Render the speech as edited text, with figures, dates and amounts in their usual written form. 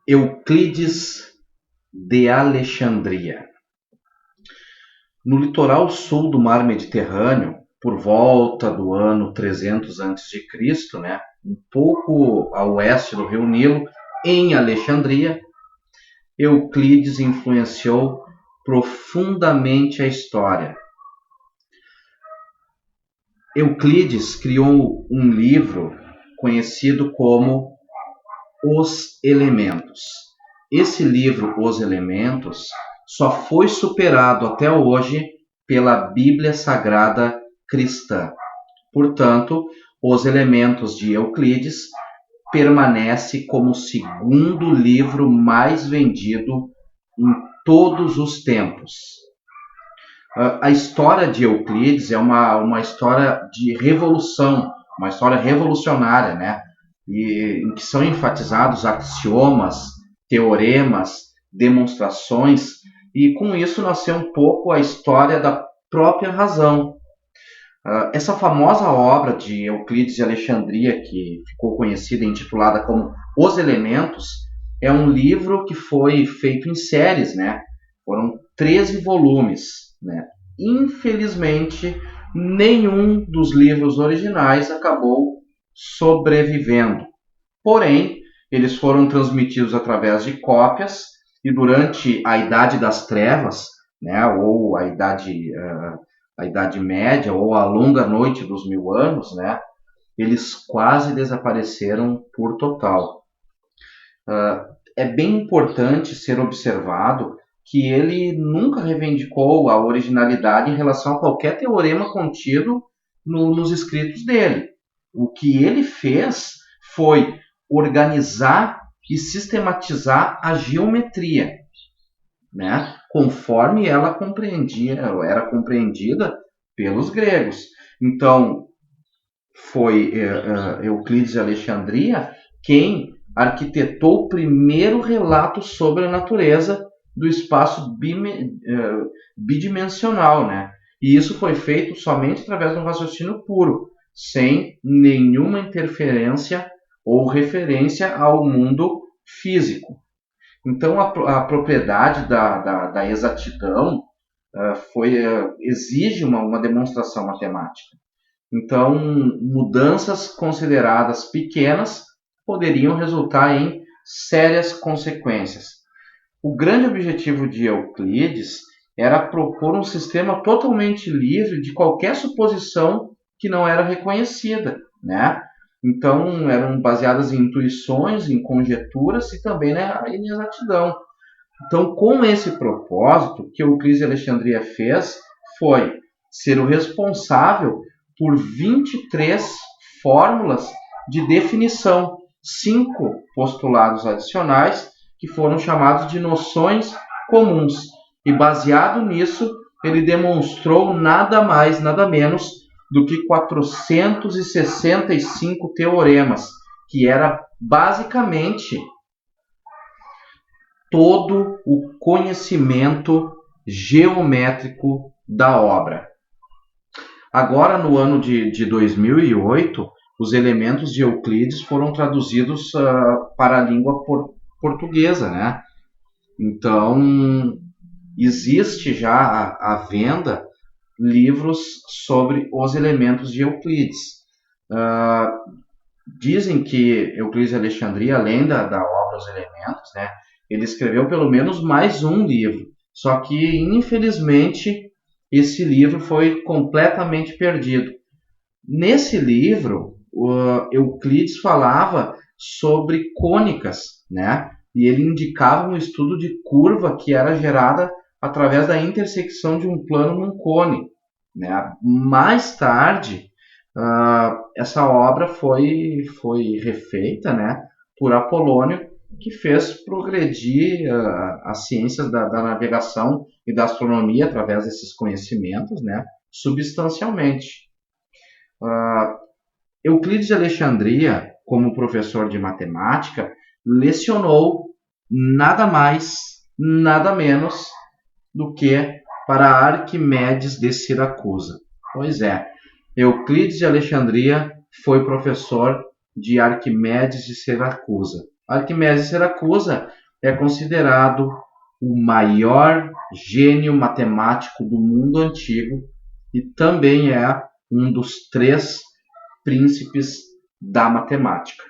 Euclides de Alexandria. No litoral sul do mar Mediterrâneo, por volta do ano 300 a.C., né, um pouco a oeste do rio Nilo, em Alexandria, Euclides influenciou profundamente a história. Euclides criou um livro conhecido como Os Elementos. Esse livro, Os Elementos, só foi superado até hoje pela Bíblia Sagrada Cristã. Portanto, Os Elementos de Euclides permanece como o segundo livro mais vendido em todos os tempos. A história de Euclides é uma história de revolução, uma história revolucionária, né? Em que são enfatizados axiomas, teoremas, demonstrações, e com isso nasceu um pouco a história da própria razão. Essa famosa obra de Euclides de Alexandria, que ficou conhecida e intitulada como Os Elementos, é um livro que foi feito em séries, né? Foram 13 volumes, né? Infelizmente, nenhum dos livros originais acabou sobrevivendo. Porém, eles foram transmitidos através de cópias e durante a Idade das Trevas, né, ou a Idade Média, ou a Longa Noite dos Mil Anos, né, eles quase desapareceram por total. É bem importante ser observado que ele nunca reivindicou a originalidade em relação a qualquer teorema contido nos escritos dele. O que ele fez foi organizar e sistematizar a geometria, né, conforme ela era compreendida pelos gregos. Então, foi Euclides de Alexandria quem arquitetou o primeiro relato sobre a natureza do espaço bidimensional, né? E isso foi feito somente através de um raciocínio puro, sem nenhuma interferência ou referência ao mundo físico. Então, a propriedade da exatidão exige uma demonstração matemática. Então, mudanças consideradas pequenas poderiam resultar em sérias consequências. O grande objetivo de Euclides era propor um sistema totalmente livre de qualquer suposição que não era reconhecida, né? Então, eram baseadas em intuições, em conjecturas e também na inexatidão. Então, com esse propósito, o que Euclides de Alexandria fez foi ser o responsável por 23 fórmulas de definição, 5 postulados adicionais, que foram chamados de noções comuns. E baseado nisso, ele demonstrou nada mais, nada menos do que 465 teoremas, que era basicamente todo o conhecimento geométrico da obra. Agora, no ano de 2008, os elementos de Euclides foram traduzidos para a língua portuguesa, né? Então, existe já à venda livros sobre os elementos de Euclides. Dizem que Euclides de Alexandria, além da obra Os Elementos, né, ele escreveu pelo menos mais um livro. Só que, infelizmente, esse livro foi completamente perdido. Nesse livro, Euclides falava sobre cônicas, né? E ele indicava um estudo de curva que era gerada através da intersecção de um plano num cone, né? Mais tarde, essa obra foi refeita, né, por Apolônio, que fez progredir as ciências da navegação e da astronomia através desses conhecimentos, né, substancialmente. Euclides de Alexandria, como professor de matemática, lecionou nada mais, nada menos do que para Arquimedes de Siracusa. Pois é, Euclides de Alexandria foi professor de Arquimedes de Siracusa. Arquimedes de Siracusa é considerado o maior gênio matemático do mundo antigo e também é um dos 3 príncipes da matemática.